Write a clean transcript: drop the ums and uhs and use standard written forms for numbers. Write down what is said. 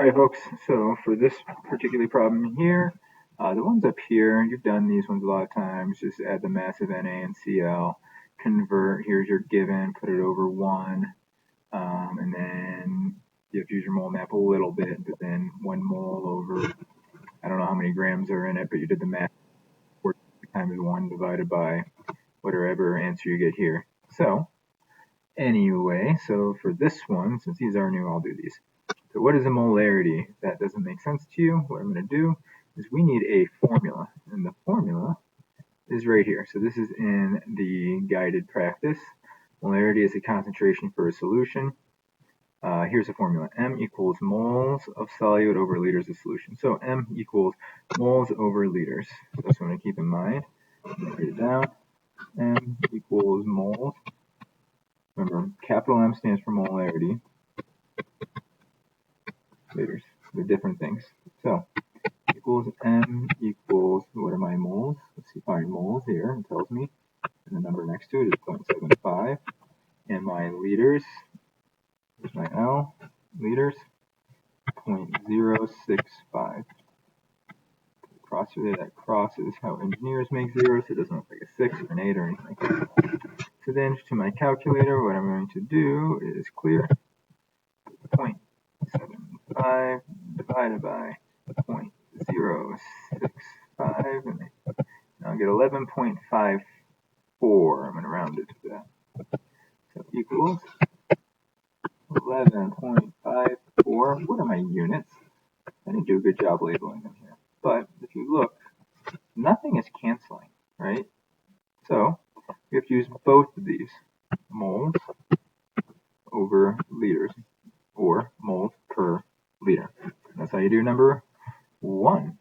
Alright folks, so for this particular problem here, the ones up here, you've done these ones a lot of times, just add the mass of Na and Cl, convert, here's your given, put it over 1, and then you have to use your mole map a little bit, but then 1 mole over, I don't know how many grams are in it, but you did the math, 4 times 1 divided by whatever answer you get here. So, anyway, so for this one, since these are new, I'll do these. So what is a molarity? If that doesn't make sense to you, what I'm going to do is we need a formula, and the formula is right here. So this is in the guided practice. Molarity is a concentration for a solution. Here's the formula. M equals moles of solute over liters of solution. So M equals moles over liters. So that's what I'm going to keep in mind. I'm going to write it down. M equals moles. Remember, capital M stands for molarity. Liters, they're different things. So equals M equals, what are my moles? Let's see, find moles here. It tells me, and the number next to it is 0.75. And my liters, here's my L, liters, 0.065. Cross through there, that crosses how engineers make zeros, so it doesn't look like a 6 or an 8 or anything like that. So then to my calculator, what I'm going to do is clear 0.75 divided by 0.065, and I'll get 11.54. I'm going to round it to that. So equals 11.54. What are my units? I didn't do a good job labeling them here. But if you look, nothing is canceling, right? So we have to use both of these, moles over liters, or moles per liter. That's how you do number 1.